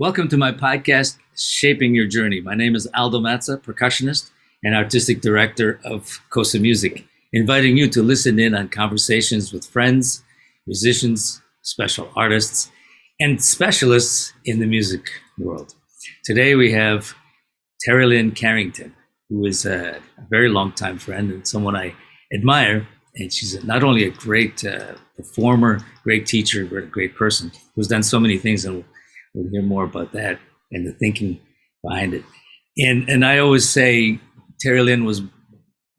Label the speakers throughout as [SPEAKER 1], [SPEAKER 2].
[SPEAKER 1] Welcome to my podcast, Shaping Your Journey. My name is Aldo Mazza, percussionist and artistic director of Cosa Music, inviting you to listen in on conversations with friends, musicians, special artists, and specialists in the music world. Today we have Terri Lynn Carrington, who is a very long-time friend and someone I admire. And she's not only a great performer, great teacher, but a great person who's done so many things, and we'll hear more about that and the thinking behind it. And I always say Terri Lynn was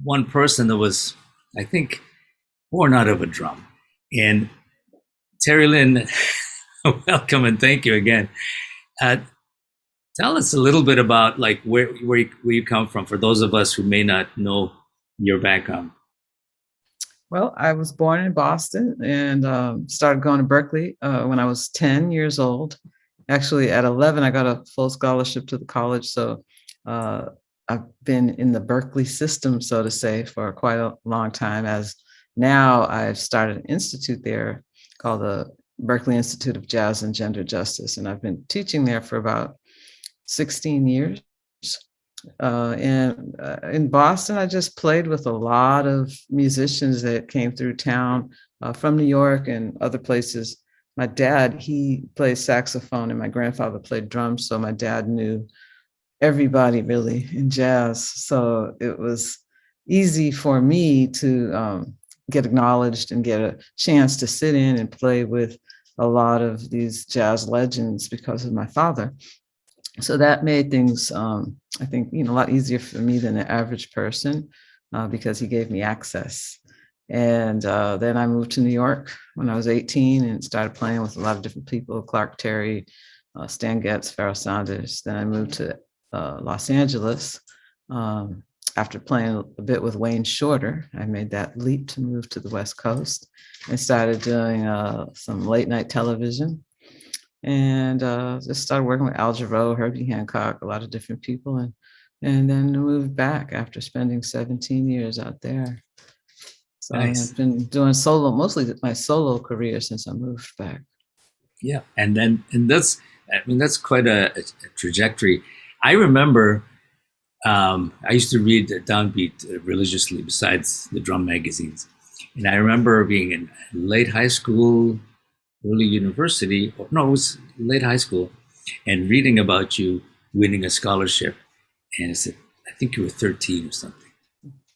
[SPEAKER 1] one person that was, I think, born out of a drum. And Terri Lynn, welcome and thank you again. Tell us a little bit about like where you come from, for those of us who may not know your background.
[SPEAKER 2] Well, I was born in Boston and started going to Berkeley when I was 10 years old. Actually, at 11, I got a full scholarship to the college. So I've been in the Berkeley system, so to say, for quite a long time. As now I've started an institute there called the Berkeley Institute of Jazz and Gender Justice. And I've been teaching there for about 16 years. And in Boston, I just played with a lot of musicians that came through town from New York and other places. My dad, he plays saxophone and my grandfather played drums. So my dad knew everybody really in jazz. So it was easy for me to get acknowledged and get a chance to sit in and play with a lot of these jazz legends because of my father. So that made things, I think, a lot easier for me than the average person because he gave me access. And then I moved to New York when I was 18 and started playing with a lot of different people, Clark Terry, Stan Getz, Pharoah Sanders. Then I moved to Los Angeles after playing a bit with Wayne Shorter. I made that leap to move to the West Coast and started doing some late night television. And just started working with Al Jarreau, Herbie Hancock, a lot of different people, and then moved back after spending 17 years out there. So nice. I've been doing mostly my solo career since I moved back.
[SPEAKER 1] Yeah, and that's quite a trajectory. I remember I used to read Downbeat religiously, besides the drum magazines, and I remember being in late high school, early university, it was late high school, and reading about you winning a scholarship. And I think you were 13 or something,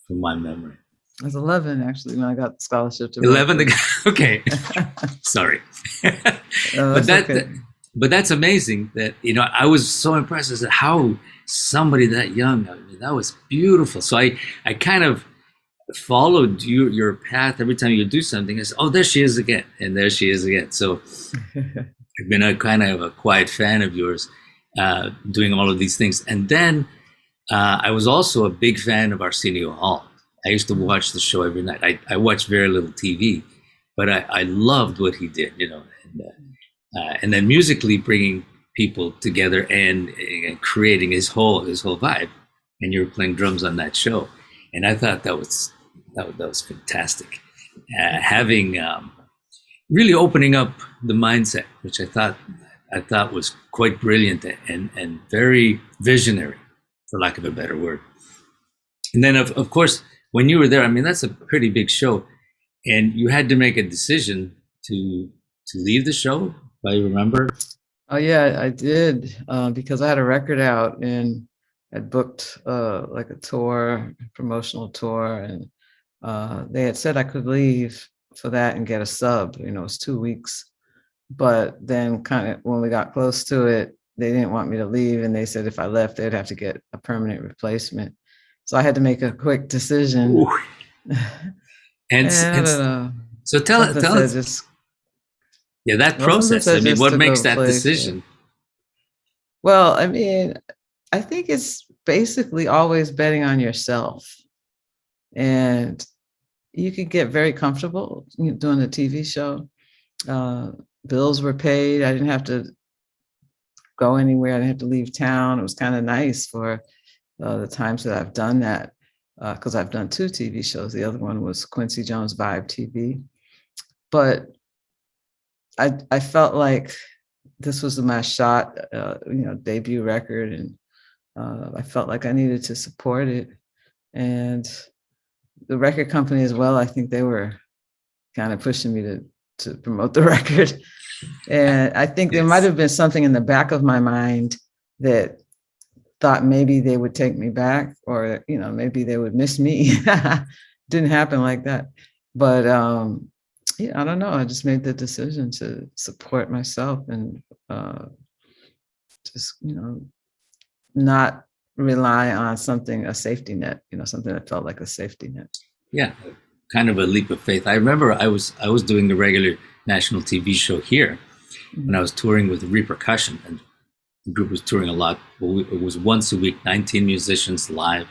[SPEAKER 1] from my memory.
[SPEAKER 2] I was 11, actually, when I got the scholarship.
[SPEAKER 1] 11, okay. Sorry. But that's amazing that, I was so impressed as to how somebody that young, that was beautiful. So I kind of followed your path. Every time you do something, it's, oh, there she is again, and there she is again. So I've been a kind of a quiet fan of yours, doing all of these things. And then I was also a big fan of Arsenio Hall. I used to watch the show every night. I watched very little TV, but I loved what he did, and then musically bringing people together and creating his whole vibe. And you were playing drums on that show, and I thought that was fantastic. Having really opening up the mindset, which I thought was quite brilliant and very visionary, for lack of a better word. And then of course, when you were there, that's a pretty big show, and you had to make a decision to leave the show, if I remember.
[SPEAKER 2] Oh yeah, I did, because I had a record out and I'd booked like a tour, promotional tour, and they had said I could leave for that and get a sub. It was 2 weeks, but then kind of when we got close to it, they didn't want me to leave, and they said if I left, they'd have to get a permanent replacement. So I had to make a quick decision.
[SPEAKER 1] And so tell us. Yeah, that process. What makes that decision?
[SPEAKER 2] Well, I think it's basically always betting on yourself. And you could get very comfortable doing the TV show. Bills were paid. I didn't have to go anywhere. I didn't have to leave town. It was kind of nice for the times that I've done that, because I've done 2 TV shows. The other one was Quincy Jones Vibe TV. But I felt like this was my shot, debut record, and I felt like I needed to support it. And the record company as well, I think they were kind of pushing me to promote the record. And I think there might have been something in the back of my mind that thought maybe they would take me back, or, maybe they would miss me. Didn't happen like that. But I don't know. I just made the decision to support myself and just, not rely on something, a safety net, something that felt like a safety net.
[SPEAKER 1] Yeah, kind of a leap of faith. I remember I was doing a regular national TV show here when I was touring with Repercussion, and the group was touring a lot. It was once a week, 19 musicians live,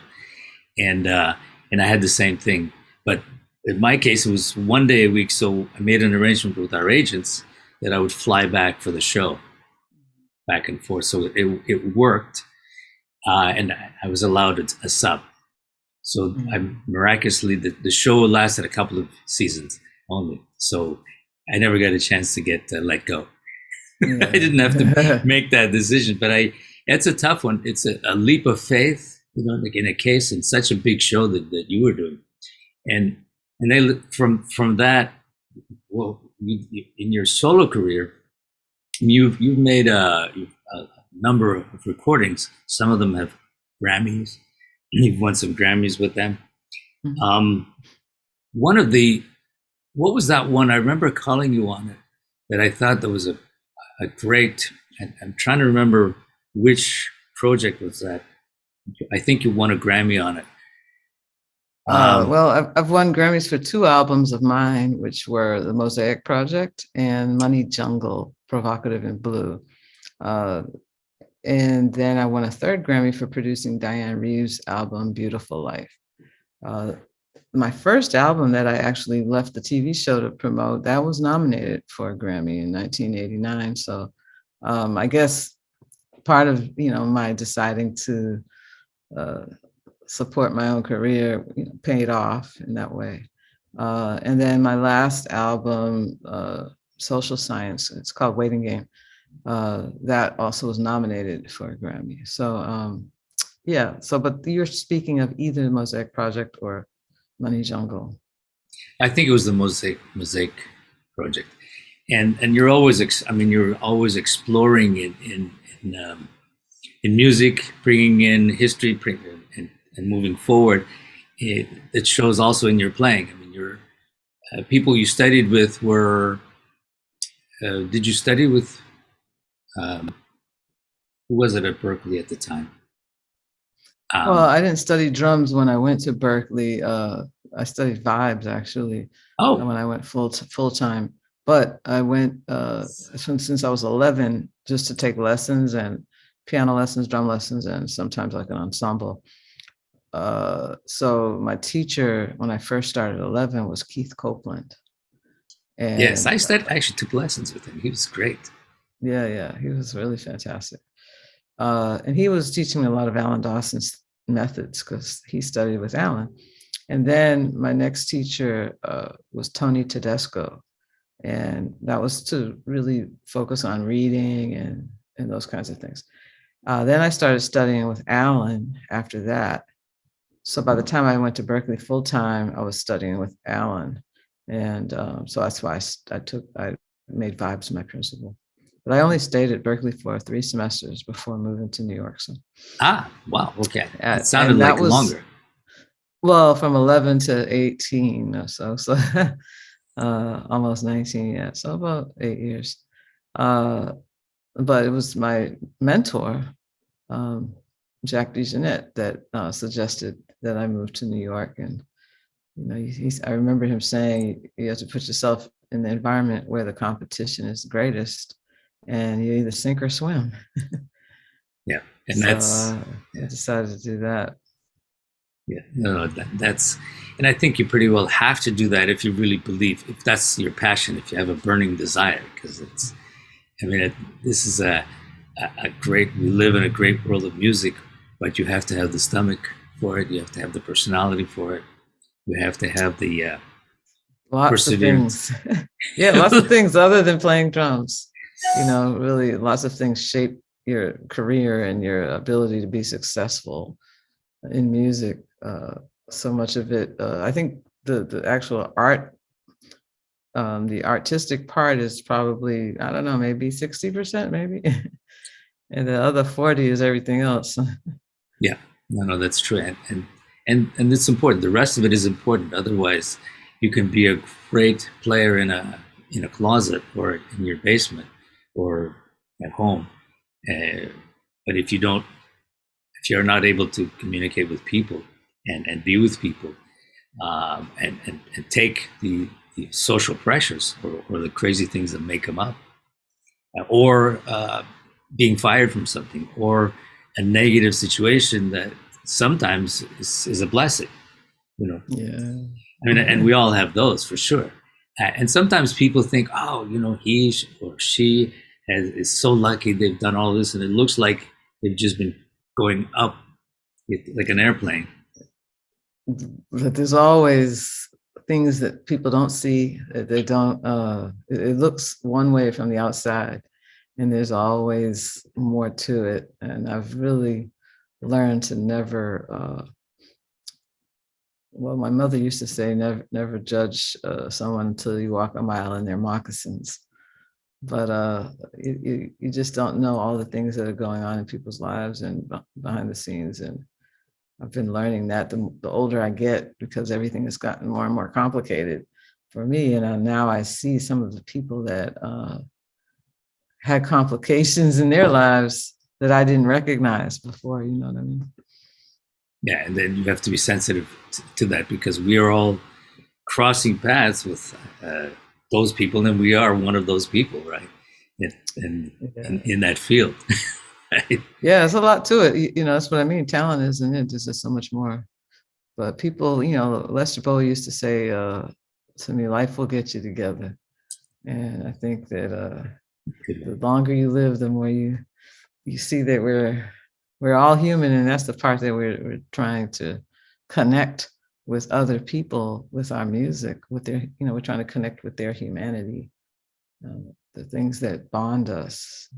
[SPEAKER 1] and I had the same thing. But in my case, it was one day a week. So I made an arrangement with our agents that I would fly back for the show, back and forth. So it worked, and I was allowed a sub. So I miraculously, the show lasted a couple of seasons only. So I never got a chance to get let go. Yeah. I didn't have to make that decision, but it's a tough one. It's a leap of faith, like in a case, in such a big show that you were doing. And they, from that, well, in your solo career, you've made a number of recordings. Some of them have Grammys. You've won some Grammys with them. What was that one? I remember calling you on it, that I thought that was a great, I'm trying to remember which project was that. I think you won a Grammy on it.
[SPEAKER 2] Well, I've won Grammys for 2 albums of mine, which were The Mosaic Project and Money Jungle, Provocative in Blue. And then I won a 3rd Grammy for producing Diane Reeves' album, Beautiful Life. My first album that I actually left the TV show to promote, that was nominated for a Grammy in 1989. So I guess part of, my deciding to support my own career, paid off in that way. And then my last album, Social Science, it's called Waiting Game. That also was nominated for a Grammy. So but you're speaking of either the Mosaic Project or Money Jungle.
[SPEAKER 1] I think it was the Mosaic Project, and you're always you're always exploring in music, bringing in history, and moving forward. It shows also in your playing. Your people you studied with were. Did you study with? Who was it at Berkeley at the time?
[SPEAKER 2] Well, I didn't study drums when I went to Berkeley. I studied vibes actually. When I went full time. But I went since I was 11 just to take lessons, and piano lessons, drum lessons, and sometimes like an ensemble. So my teacher when I first started at 11 was Keith Copeland. And,
[SPEAKER 1] yes, I actually took lessons with him. He was great.
[SPEAKER 2] Yeah, he was really fantastic. And he was teaching me a lot of Alan Dawson's methods because he studied with Alan. And then my next teacher was Tony Tedesco. And that was to really focus on reading and those kinds of things. Then I started studying with Alan after that. So by the time I went to Berkeley full time, I was studying with Alan. And so that's why I made vibes my principal. But I only stayed at Berkeley for 3 semesters before moving to New York. So.
[SPEAKER 1] Wow. Okay. It sounded like longer.
[SPEAKER 2] Well, from 11 to 18 or so. So almost 19, yeah. So about 8 years. But it was my mentor, Jack DeJohnette, that suggested that I move to New York. And, I remember him saying, you have to put yourself in the environment where the competition is greatest, and you either sink or swim.
[SPEAKER 1] Yeah, and so,
[SPEAKER 2] I decided to do that.
[SPEAKER 1] Yeah, no, that's, and I think you pretty well have to do that if you really believe, if that's your passion, if you have a burning desire, because it's, this is a great, we live in a great world of music, but you have to have the stomach for it, you have to have the personality for it, you have to have the
[SPEAKER 2] lots
[SPEAKER 1] perseverance.
[SPEAKER 2] Of things. Yeah, lots of things other than playing drums. really lots of things shape your career and your ability to be successful in music. So much of it, I think the actual art, the artistic part is probably, I don't know, maybe 60%, maybe. And the other 40 is everything else.
[SPEAKER 1] Yeah, no, that's true, and it's important. The rest of it is important. Otherwise, you can be a great player in a closet or in your basement or at home, uh, but if you're not able to communicate with people and be with people, and take the social pressures or the crazy things that may come up, or being fired from something, or a negative situation that sometimes is a blessing, you know.
[SPEAKER 2] Yeah.
[SPEAKER 1] I mean, and we all have those for sure. And sometimes people think, oh, he or she is so lucky they've done all this, and it looks like they've just been going up like an airplane.
[SPEAKER 2] But there's always things that people don't see, that they don't, it looks one way from the outside, and there's always more to it. And I've really learned to never, well, my mother used to say, never judge someone until you walk a mile in their moccasins. But you just don't know all the things that are going on in people's lives and behind the scenes. And I've been learning that the older I get, because everything has gotten more and more complicated for me. And now I see some of the people that had complications in their lives that I didn't recognize before, you know what I mean?
[SPEAKER 1] Yeah, and then you have to be sensitive to that, because we are all crossing paths with those people, and we are one of those people, right? In that field. Right?
[SPEAKER 2] Yeah, there's a lot to it. That's what I mean. Talent isn't it? There's just so much more. But people, Lester Bow used to say to me, life will get you together. And I think that the longer you live, the more you see that we're all human, and that's the part that we're trying to connect with other people with our music, with their, we're trying to connect with their humanity, the things that bond us,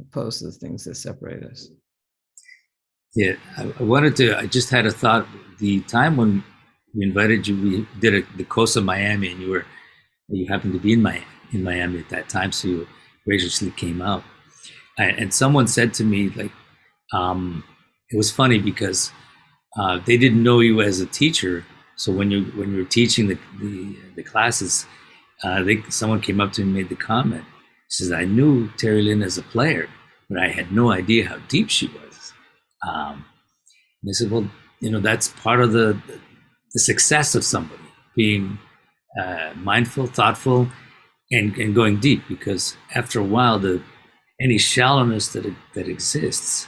[SPEAKER 2] opposed to the things that separate us.
[SPEAKER 1] Yeah, I just had a thought. The time when we invited you, we did the coast of Miami, and you happened to be in Miami at that time, so you graciously came out. And someone said to me, like, it was funny because they didn't know you as a teacher. So when you were teaching the classes, someone came up to me and made the comment. He says, I knew Terri Lynn as a player, but I had no idea how deep she was. And I said, well, that's part of the success of somebody, being mindful, thoughtful, and going deep, because after a while, any shallowness that exists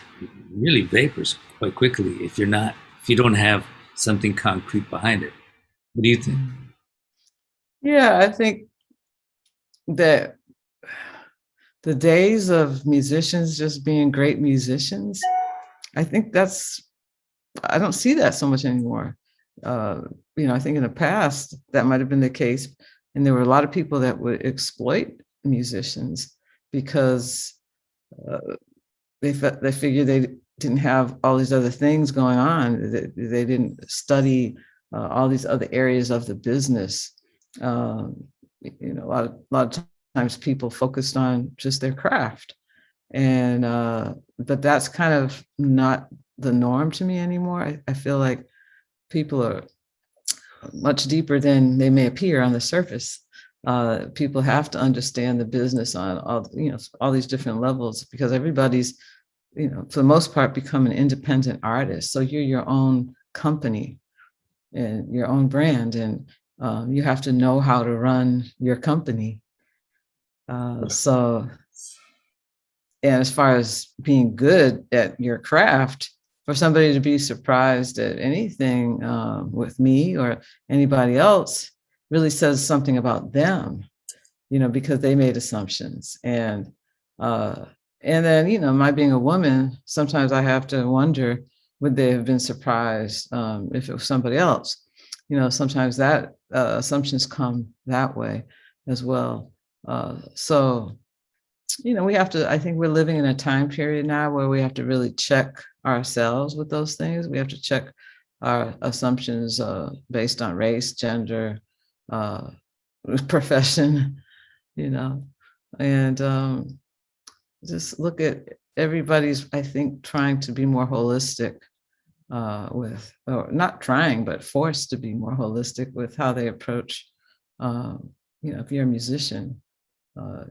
[SPEAKER 1] really vapors quite quickly if you don't have something concrete behind it. What do you think?
[SPEAKER 2] Yeah, I think that the days of musicians just being great musicians, I think I don't see that so much anymore. I think in the past that might have been the case, and there were a lot of people that would exploit musicians because they figured they didn't have all these other things going on. They didn't study all these other areas of the business. A lot of times people focused on just their craft, and but that's kind of not the norm to me anymore. I feel like people are much deeper than they may appear on the surface. People have to understand the business on all these different levels, because everybody's, for the most part, become an independent artist. So you're your own company and your own brand, and you have to know how to run your company. And as far as being good at your craft, for somebody to be surprised at anything with me or anybody else really says something about them, because they made assumptions. And then, my being a woman, sometimes I have to wonder, would they have been surprised if it was somebody else? Sometimes that assumptions come that way as well. So we have to, I think we're living in a time period now where we have to really check ourselves with those things. We have to check our assumptions based on race, gender, uh, profession, you know, and just look at everybody's, I think, trying to be more holistic or not trying, but forced to be more holistic with how they approach, if you're a musician, uh,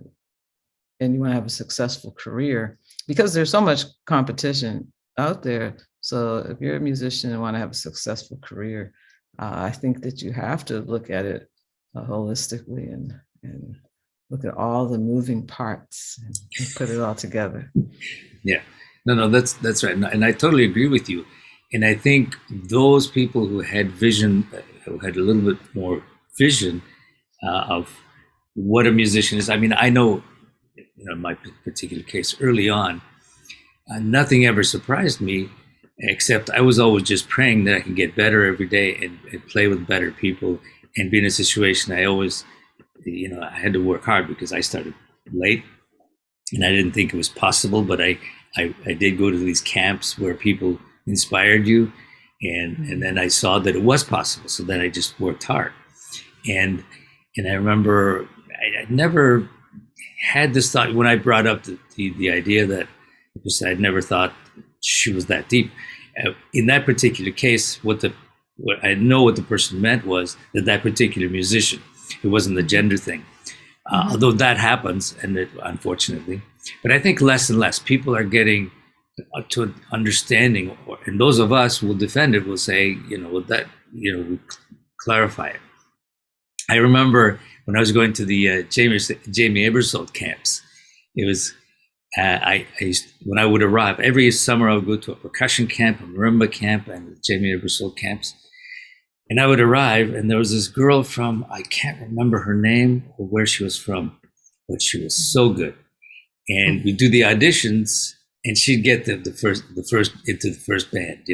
[SPEAKER 2] and you want to have a successful career, because there's so much competition out there. So if you're a musician and want to have a successful career, I think that you have to look at it holistically and look at all the moving parts and put it all together.
[SPEAKER 1] Yeah, no, that's right, and I totally agree with you. And I think those people who had vision, who had a little bit more vision of what a musician is. I mean, I know, in my particular case, early on, nothing ever surprised me, except I was always just praying that I can get better every day and play with better people and be in a situation. I always, I had to work hard because I started late and I didn't think it was possible, but I did go to these camps where people inspired you, and then I saw that it was possible. So then I just worked hard, and I remember I never had this thought when I brought up the idea that, because I'd never thought she was that deep. In that particular case, what I know what the person meant was that particular musician, it wasn't the gender thing. Although that happens, unfortunately, but I think less and less people are getting to an understanding, and those of us who will defend it will say, we clarify it. I remember when I was going to the Jamie Aebersold camps, it was when I would arrive every summer, I would go to a percussion camp, a marimba camp, and Jamie Aebersold camps. And I would arrive, and there was this girl from, I can't remember her name or where she was from, but she was so good. And we'd do the auditions, and she'd get the first into the first band.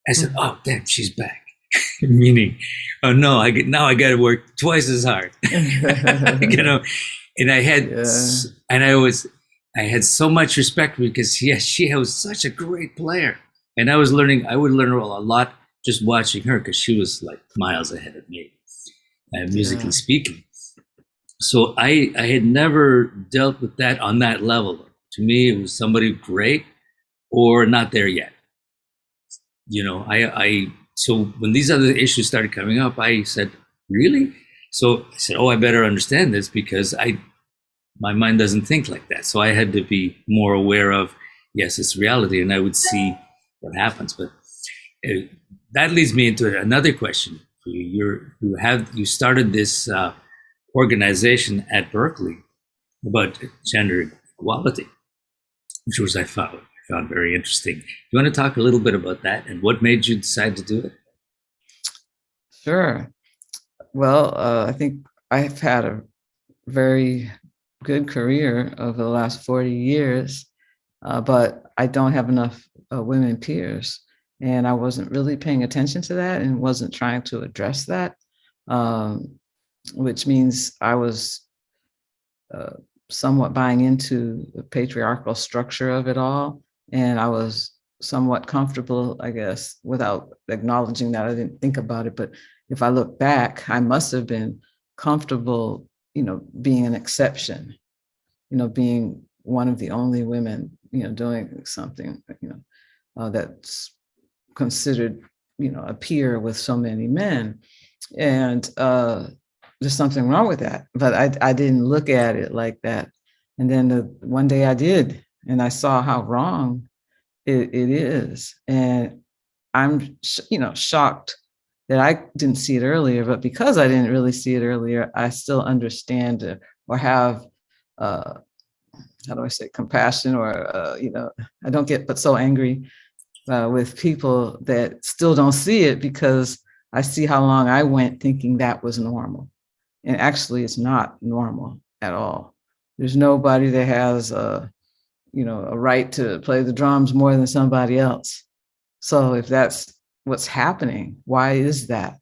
[SPEAKER 1] I said, "Oh, damn, she's back." Meaning, oh no, I got to work twice as hard. And I had, I had so much respect because she was such a great player, and I would learn a lot just watching her because she was like miles ahead of me, musically speaking. So I had never dealt with that on that level. To me, it was somebody great or not there yet. So when these other issues started coming up, I said, really? So I said, oh, I better understand this because my mind doesn't think like that. So I had to be more aware of, yes, it's reality, and I would see what happens. But that leads me into another question for you. You started this organization at Berkeley about gender equality, which I found very interesting. Do you want to talk a little bit about that and what made you decide to do it?
[SPEAKER 2] Sure. Well, I think I've had a very good career over the last 40 years, but I don't have enough women peers. And I wasn't really paying attention to that and wasn't trying to address that, which means I was somewhat buying into the patriarchal structure of it all. And I was somewhat comfortable, I guess, without acknowledging that. I didn't think about it. But if I look back, I must have been comfortable, being an exception, being one of the only women, doing something, that's considered, a peer with so many men. And there's something wrong with that. But I didn't look at it like that. And then one day I did, and I saw how wrong it is. And I'm, shocked that I didn't see it earlier. But because I didn't really see it earlier, I still understand or have, how do I say, compassion, or, I don't get but so angry with people that still don't see it, because I see how long I went thinking that was normal. And actually, it's not normal at all. There's nobody that has a right to play the drums more than somebody else. So if that's what's happening, why is that?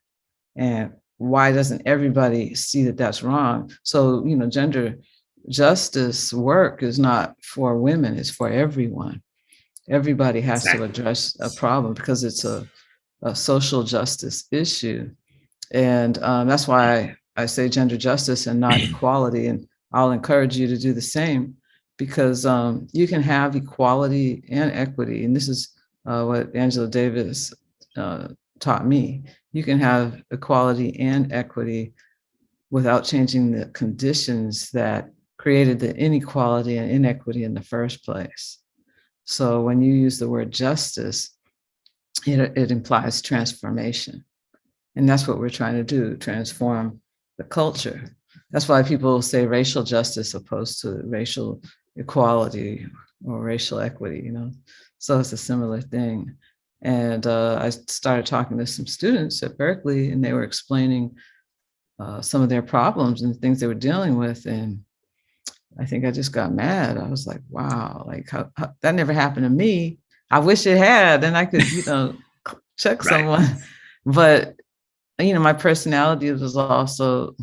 [SPEAKER 2] And why doesn't everybody see that that's wrong? So, gender justice work is not for women, it's for everyone. Everybody has to
[SPEAKER 1] Exactly.
[SPEAKER 2] address a problem because it's a social justice issue. And that's why I say gender justice and not equality. And I'll encourage you to do the same, because you can have equality and equity. And this is what Angela Davis taught me. You can have equality and equity without changing the conditions that created the inequality and inequity in the first place. So when you use the word justice, it implies transformation. And that's what we're trying to do, transform the culture. That's why people say racial justice opposed to racial equality or racial equity, you know? So it's a similar thing. And I started talking to some students at Berkeley, and they were explaining some of their problems and things they were dealing with. And I think I just got mad. I was like, wow, like how that never happened to me. I wish it had, then I could, you know, check
[SPEAKER 1] Right.
[SPEAKER 2] someone. But, you know, my personality was also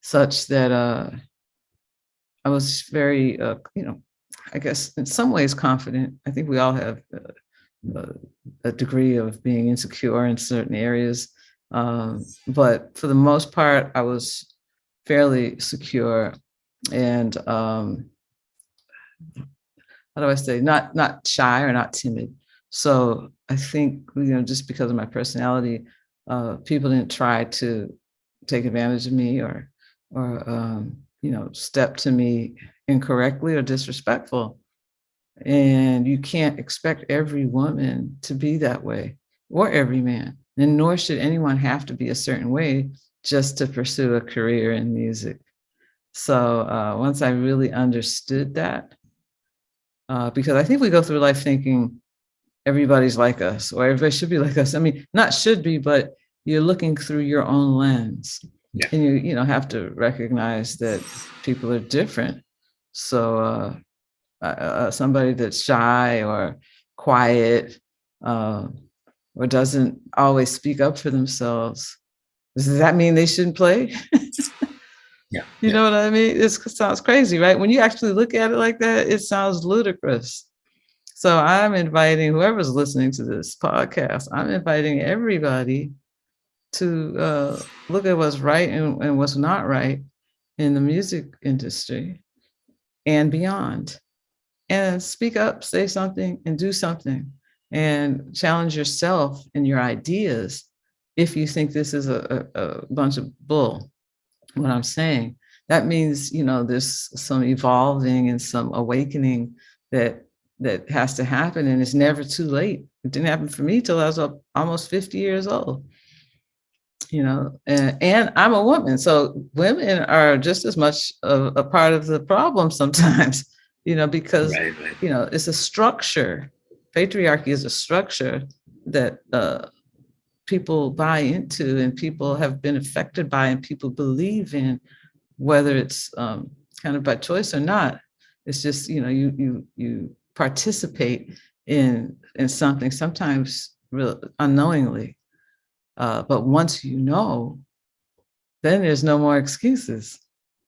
[SPEAKER 2] such that I was very, you know, I guess in some ways confident. I think we all have a degree of being insecure in certain areas. But for the most part, I was fairly secure and how do I say, not shy or not timid. So I think, you know, just because of my personality, people didn't try to take advantage of me or you know, step to me incorrectly or disrespectful. And you can't expect every woman to be that way, or every man, and nor should anyone have to be a certain way just to pursue a career in music. So once I really understood that, because I think we go through life thinking everybody's like us or everybody should be like us. I mean, not should be, but you're looking through your own lens.
[SPEAKER 1] Yeah.
[SPEAKER 2] And you know, have to recognize that people are different. So somebody that's shy or quiet or doesn't always speak up for themselves, does that mean they shouldn't play?
[SPEAKER 1] Yeah.
[SPEAKER 2] You know what I mean? It sounds crazy, right? When you actually look at it like that, it sounds ludicrous. So I'm inviting whoever's listening to this podcast, I'm inviting everybody to look at what's right and what's not right in the music industry and beyond. And speak up, say something, and do something, and challenge yourself and your ideas if you think this is a bunch of bull. What I'm saying, that means, you know, there's some evolving and some awakening that has to happen, and it's never too late. It didn't happen for me till I was almost 50 years old. You know, and I'm a woman, so women are just as much a part of the problem sometimes. You know, because
[SPEAKER 1] Right.
[SPEAKER 2] you know, it's a structure. Patriarchy is a structure that people buy into, and people have been affected by, and people believe in, whether it's kind of by choice or not. It's just, you know, you participate in something, sometimes real unknowingly. But once you know, then there's no more excuses.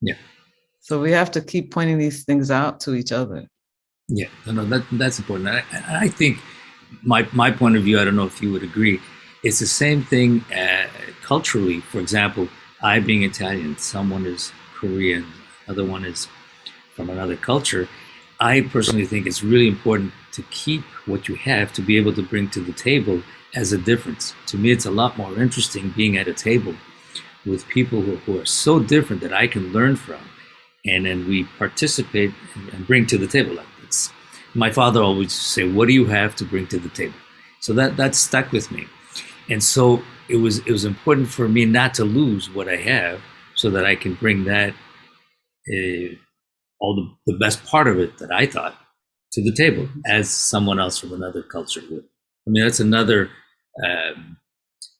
[SPEAKER 1] Yeah.
[SPEAKER 2] So we have to keep pointing these things out to each other.
[SPEAKER 1] Yeah. No, that's important. I think my point of view, I don't know if you would agree, it's the same thing culturally. For example, I being Italian, someone is Korean, other one is from another culture. I personally think it's really important to keep what you have to be able to bring to the table as a difference. To me, it's a lot more interesting being at a table with people who are so different that I can learn from, and then we participate and bring to the table. Like it's, my father always say, "What do you have to bring to the table?" So that stuck with me, and so it was important for me not to lose what I have, so that I can bring that all the best part of it that I thought to the table as someone else from another culture would. I mean, that's another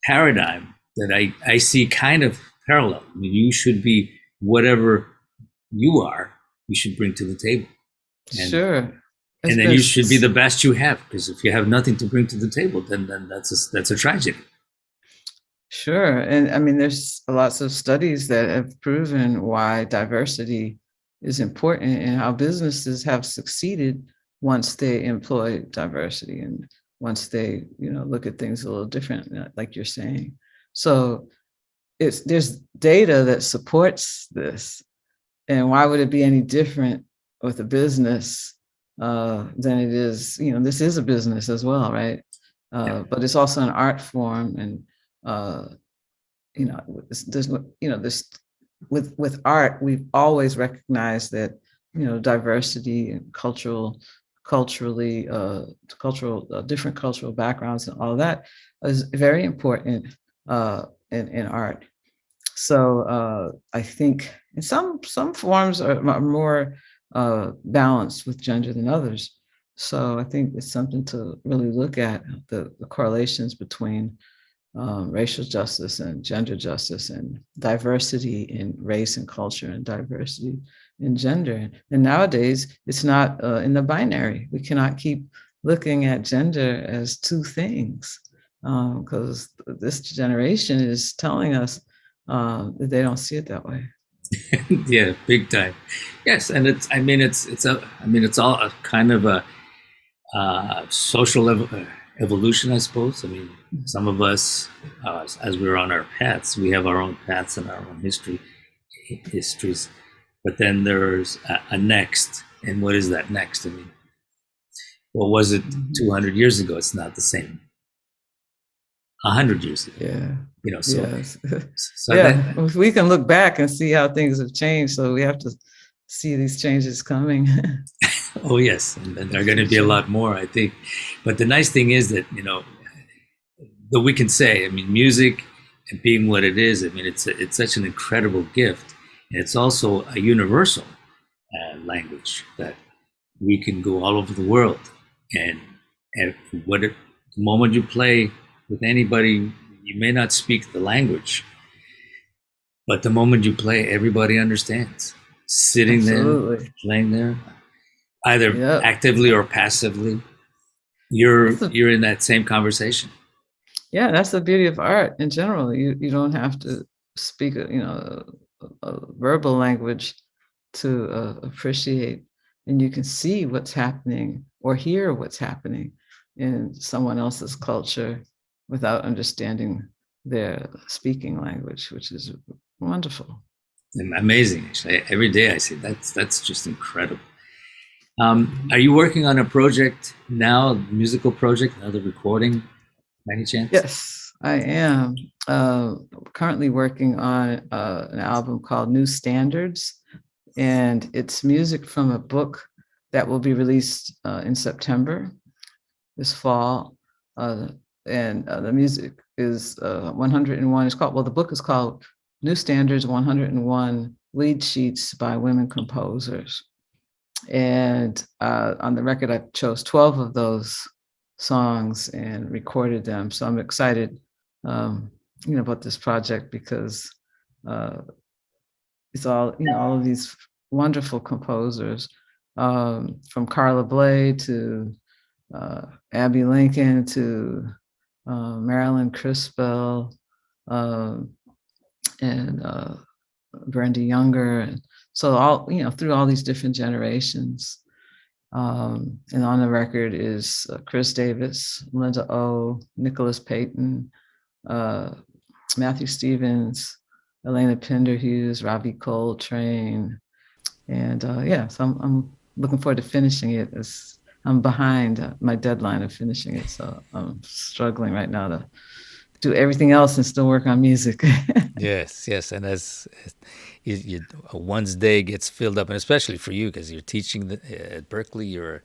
[SPEAKER 1] paradigm that I see kind of parallel. I mean, you should be whatever you are, you should bring to the table. And,
[SPEAKER 2] Sure.
[SPEAKER 1] and then you should be the best you have, because if you have nothing to bring to the table, then that's a tragedy.
[SPEAKER 2] Sure. And I mean, there's lots of studies that have proven why diversity is important, and how businesses have succeeded once they employ diversity and once they, look at things a little different, like you're saying. So there's data that supports this. And why would it be any different with a business than it is? This is a business as well, right? But it's also an art form, and there's with art, we've always recognized that diversity and culturally different cultural backgrounds and all of that is very important in art. So I think in some forms are more balanced with gender than others. So I think it's something to really look at, the correlations between racial justice and gender justice, and diversity in race and culture, and diversity in gender. And nowadays, it's not in the binary. We cannot keep looking at gender as two things, because this generation is telling us that they don't see it that way.
[SPEAKER 1] Yeah, big time. Yes, and it's all a kind of a social evolution, I suppose. I mean, some of us, as we're on our paths, we have our own paths and our own histories. But then there's a next, and what is that next? I mean, what was it 200 years ago? It's not the same. 100 years ago.
[SPEAKER 2] Yeah.
[SPEAKER 1] So,
[SPEAKER 2] yes.
[SPEAKER 1] so
[SPEAKER 2] yeah. We can look back and see how things have changed. So we have to see these changes coming.
[SPEAKER 1] Oh, yes. And there are going to be a lot more, I think. But the nice thing is that, that we can say, I mean, music and being what it is, I mean, it's such an incredible gift. And it's also a universal language that we can go all over the world. And the moment you play with anybody, you may not speak the language, but the moment you play, everybody understands. Sitting
[SPEAKER 2] Absolutely.
[SPEAKER 1] there, playing there, either actively or passively, you're in that same conversation.
[SPEAKER 2] Yeah, that's the beauty of art in general. You don't have to speak a verbal language to appreciate, and you can see what's happening or hear what's happening in someone else's culture without understanding their speaking language, which is wonderful.
[SPEAKER 1] Amazing, actually. Every day I see that's just incredible. Are you working on a project now, a musical project, another recording, by any chance?
[SPEAKER 2] Yes, I am currently working on an album called New Standards, and it's music from a book that will be released in September this fall. And the music is 101. The book is called New Standards, 101 Lead Sheets by Women Composers. And on the record, I chose 12 of those songs and recorded them. So I'm excited, about this project, because it's all of these wonderful composers, from Carla Bley to Abby Lincoln to Marilyn Crispell, and Brenda Younger. And so all, through all these different generations. And on the record is Chris Davis, Linda O, Nicholas Payton, Matthew Stevens, Elena Penderhughes, Robbie Coltrane. And so I'm looking forward to finishing it, as I'm behind my deadline of finishing it. So I'm struggling right now to do everything else and still work on music.
[SPEAKER 3] Yes. And as one's day gets filled up, and especially for you, because you're teaching at Berkeley, you're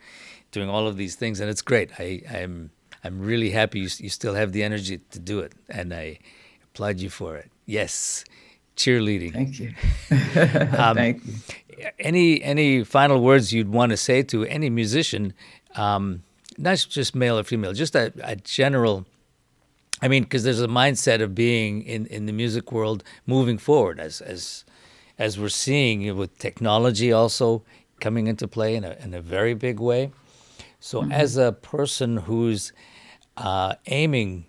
[SPEAKER 3] doing all of these things, and it's great. I'm really happy you still have the energy to do it, and I applaud you for it. Yes, cheerleading.
[SPEAKER 2] Thank you. Thank you.
[SPEAKER 3] Any final words you'd want to say to any musician, not just male or female, just a general? I mean, because there's a mindset of being in the music world moving forward, as we're seeing with technology also coming into play in a very big way. So as a person who's aiming,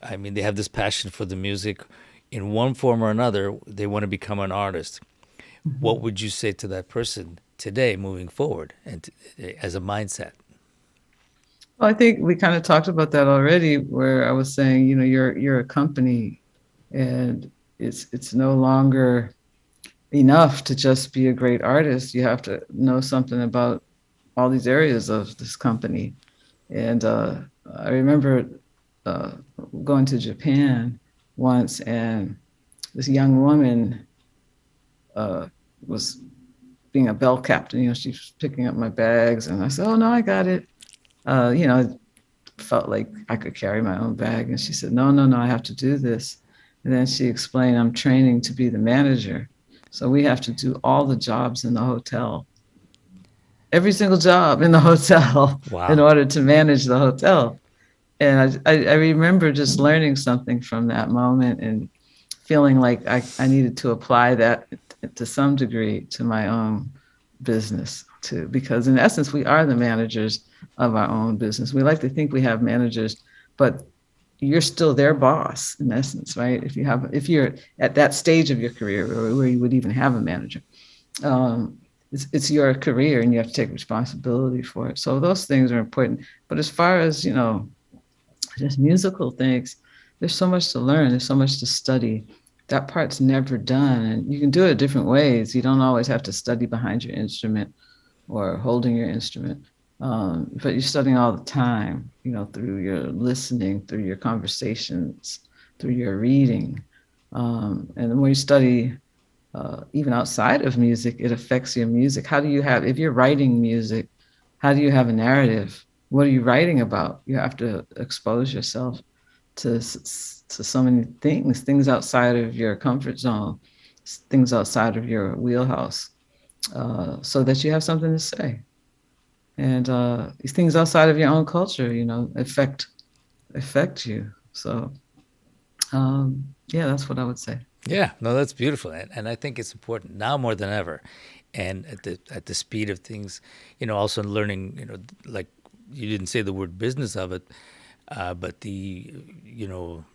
[SPEAKER 3] I mean, they have this passion for the music in one form or another, they want to become an artist. what would you say to that person today, moving forward, and as a mindset?
[SPEAKER 2] Well, I think we kind of talked about that already, where I was saying, you're a company, and it's no longer enough to just be a great artist. You have to know something about all these areas of this company. And I remember uh, going to Japan once, and this young woman was being a bell captain. She was picking up my bags, and I said, "Oh no, I got it." I felt like I could carry my own bag, and she said, "No, no, no, I have to do this." And then she explained, "I'm training to be the manager, so we have to do all the jobs in the hotel, every single job in the hotel, in
[SPEAKER 3] Wow.
[SPEAKER 2] order to manage the hotel." And I remember just learning something from that moment and feeling like I needed to apply that to some degree to my own business too, because in essence, we are the managers of our own business. We like to think we have managers, but you're still their boss in essence, right? If you're at that stage of your career where you would even have a manager, it's your career and you have to take responsibility for it. So those things are important. But as far as, just musical things, there's so much to learn. There's so much to study. That part's never done. And you can do it different ways. You don't always have to study behind your instrument or holding your instrument. But you're studying all the time, through your listening, through your conversations, through your reading. And the more you study, even outside of music, it affects your music. If you're writing music, how do you have a narrative? What are you writing about? You have to expose yourself to so many things outside of your comfort zone, things outside of your wheelhouse, so that you have something to say. And things outside of your own culture, affect you. So, yeah, that's what I would say.
[SPEAKER 3] Yeah, no, that's beautiful, and I think it's important now more than ever, and at the speed of things, also learning, like you didn't say the word business of it, but the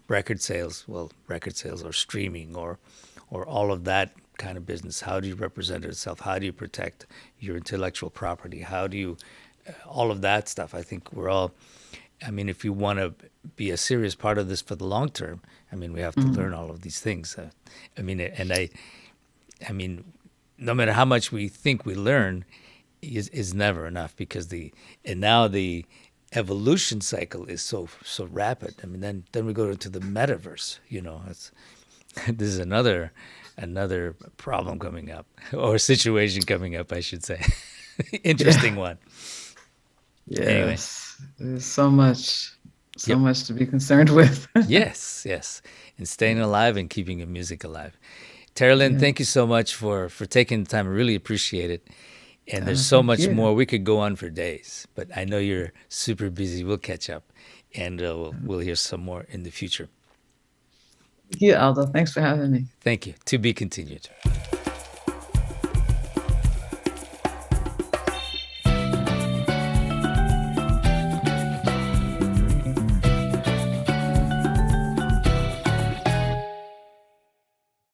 [SPEAKER 3] record sales, or streaming, or all of that kind of business. How do you represent itself? How do you protect your intellectual property? How do you all of that stuff? I think we're all. I mean, if you want to be a serious part of this for the long term, I mean, we have to learn all of these things. I mean, no matter how much we think we learn, is never enough, because now the evolution cycle is so rapid. I mean, then we go into the metaverse. This is another problem coming up, or situation coming up, I should say. Interesting one.
[SPEAKER 2] Yes.
[SPEAKER 3] Anyway.
[SPEAKER 2] There's so much
[SPEAKER 3] Yep.
[SPEAKER 2] much to be concerned with.
[SPEAKER 3] Yes, and staying alive and keeping your music alive. Terri Lynn,
[SPEAKER 2] Yeah.
[SPEAKER 3] thank you so much for taking the time. I really appreciate it. And there's so
[SPEAKER 2] Thank
[SPEAKER 3] much
[SPEAKER 2] you.
[SPEAKER 3] more. We could go on for days, but I know you're super busy. We'll catch up, and we'll hear some more in the future.
[SPEAKER 2] Thank you, Aldo. Thanks for having me.
[SPEAKER 3] Thank you. To be continued.